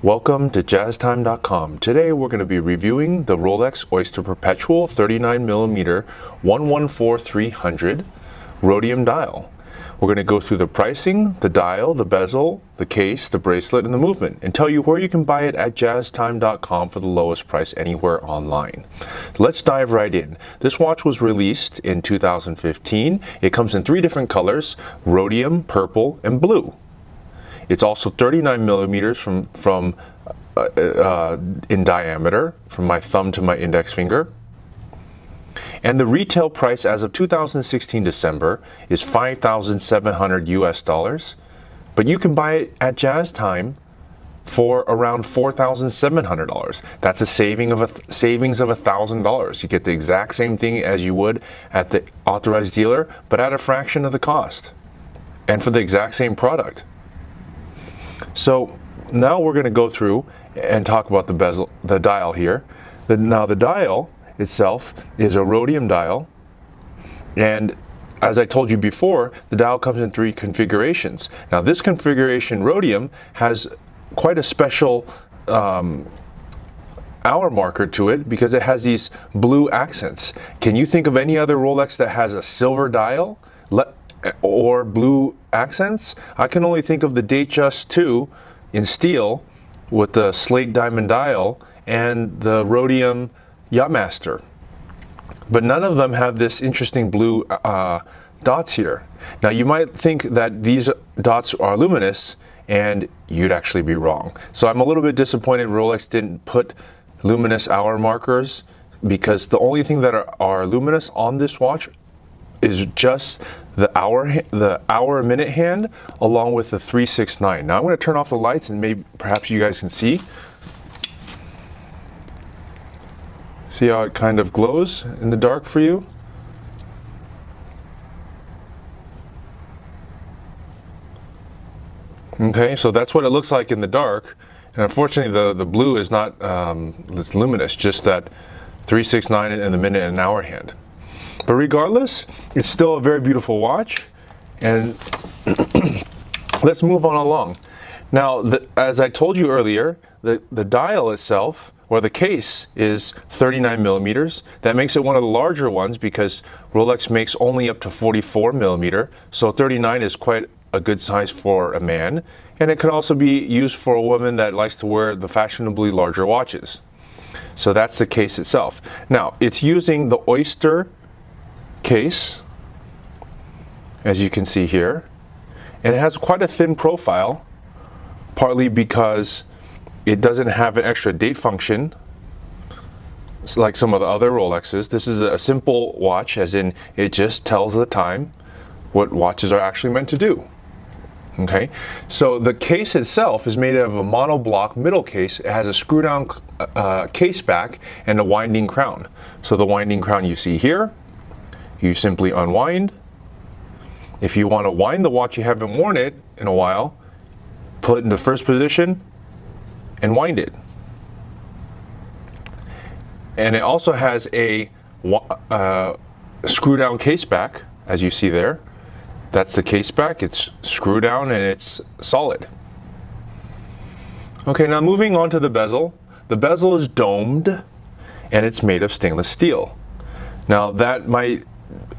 Welcome to jazztime.com. Today we're going to be reviewing the Rolex Oyster Perpetual 39mm 114300 Rhodium dial. We're going to go through the pricing, the dial, the bezel, the case, the bracelet, and the movement, and tell you where you can buy it at jazztime.com for the lowest price anywhere online. Let's dive right in. This watch was released in 2015. It comes in 3 different colors: rhodium, purple, and blue. It's also 39 millimeters in diameter, from my thumb to my index finger. And the retail price as of 2016 December is $5,700 US, but you can buy it at Jazz Time for around $4,700. That's a savings of $1,000. You get the exact same thing as you would at the authorized dealer, but at a fraction of the cost, and for the exact same product. So now we're going to go through and talk about the bezel, the dial here. Now the dial itself is a rhodium dial, and as I told you before, the dial comes in 3 configurations. Now this configuration rhodium has quite a special hour marker to it because it has these blue accents. Can you think of any other Rolex that has a silver dial or blue accents? I can only think of the Datejust 2 in steel with the slate diamond dial and the rhodium Yachtmaster, but none of them have this interesting blue dots here. Now you might think that these dots are luminous, and you'd actually be wrong. So I'm a little bit disappointed Rolex didn't put luminous hour markers, because the only thing that are luminous on this watch is just the hour minute hand, along with the 369. Now I'm going to turn off the lights, and perhaps you guys can see how it kind of glows in the dark for you. Okay, so that's what it looks like in the dark, and unfortunately the blue is not it's luminous, just that 369 in the minute and hour hand. But regardless, it's still a very beautiful watch, and let's move on along. Now, as I told you earlier, the dial itself, or the case, is 39 millimeters. That makes it one of the larger ones because Rolex makes only up to 44 millimeter, so 39 is quite a good size for a man, and it could also be used for a woman that likes to wear the fashionably larger watches. So that's the case itself. Now, it's using the Oyster case, as you can see here, and it has quite a thin profile, partly because it doesn't have an extra date function like some of the other Rolexes. This is a simple watch, as in it just tells the time, what watches are actually meant to do. Okay, so the case itself is made of a monoblock middle case. It has a screw down case back and a winding crown. So the winding crown you see here, you simply unwind. If you want to wind the watch, you haven't worn it in a while, put it in the first position and wind it. And it also has a screw down case back, as you see there. That's the case back. It's screw down and it's solid. Okay, now moving on to the bezel. The bezel is domed and it's made of stainless steel. Now that might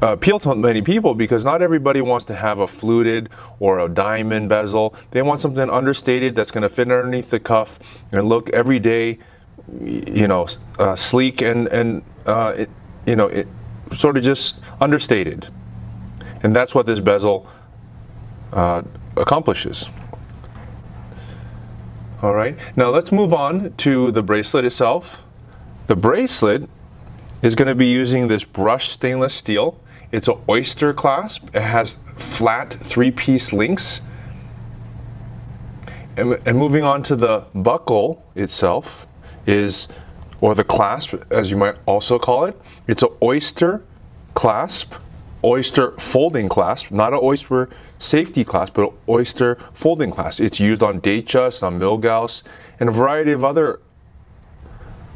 appeal to many people because not everybody wants to have a fluted or a diamond bezel. They want something understated that's going to fit underneath the cuff and look every day, sleek and sort of just understated. And that's what this bezel accomplishes. All right, now let's move on to the bracelet itself. The bracelet is going to be using this brushed stainless steel. It's an Oyster clasp. It has flat 3-piece links. And moving on to the buckle itself or the clasp, as you might also call it. It's an Oyster clasp, Oyster folding clasp, not an Oyster safety clasp, but an Oyster folding clasp. It's used on Datejust, on Milgauss, and a variety of other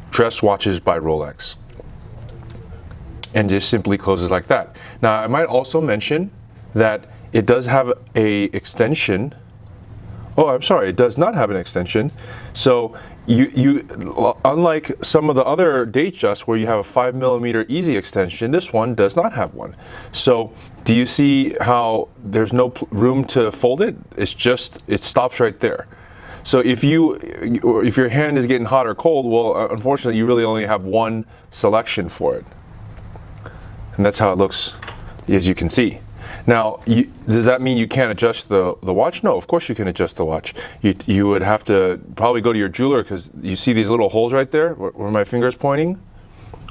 dress watches by Rolex. And just simply closes like that. Now, I might also mention that it does have a extension Oh, I'm sorry, it does not have an extension. So unlike some of the other Datejust where you have a 5mm easy extension, this one does not have one. So do you see how there's no room to fold it? It stops right there. So if your hand is getting hot or cold, well, unfortunately, you really only have one selection for it. And that's how it looks, as you can see. Now, does that mean you can't adjust the watch? No, of course you can adjust the watch. You would have to probably go to your jeweler, because you see these little holes right there where my finger's pointing?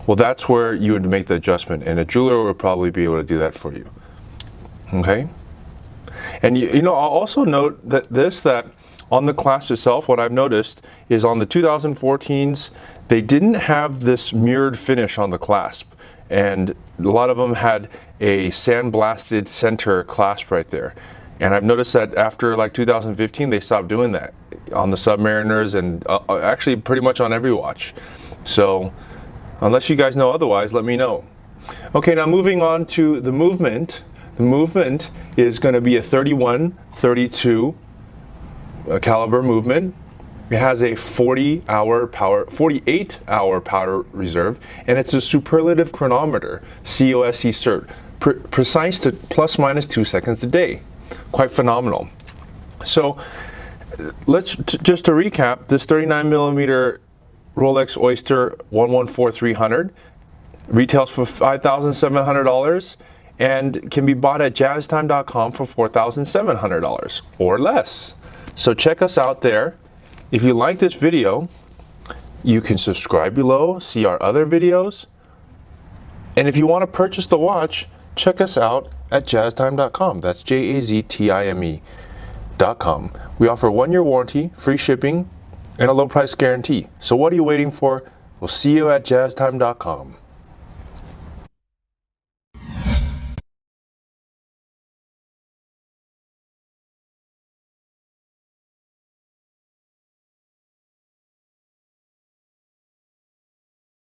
Well, that's where you would make the adjustment, and a jeweler would probably be able to do that for you. Okay? And I'll also note that on the clasp itself, what I've noticed is on the 2014s, they didn't have this mirrored finish on the clasp. And a lot of them had a sandblasted center clasp right there. And I've noticed that after like 2015, they stopped doing that on the Submariners and actually pretty much on every watch. So unless you guys know otherwise, let me know. Okay, now moving on to the movement. The movement is going to be a 31-32 caliber movement. It has a 48-hour power reserve, and it's a Superlative Chronometer, COSC cert, precise to ±2 seconds a day. Quite phenomenal. So just to recap, this 39mm Rolex Oyster 114300 retails for $5,700 and can be bought at jazztime.com for $4,700 or less. So check us out there. If you like this video, you can subscribe below, see our other videos. And if you want to purchase the watch, check us out at jazztime.com. That's JAZTIME.com. We offer 1-year warranty, free shipping, and a low price guarantee. So what are you waiting for? We'll see you at jazztime.com.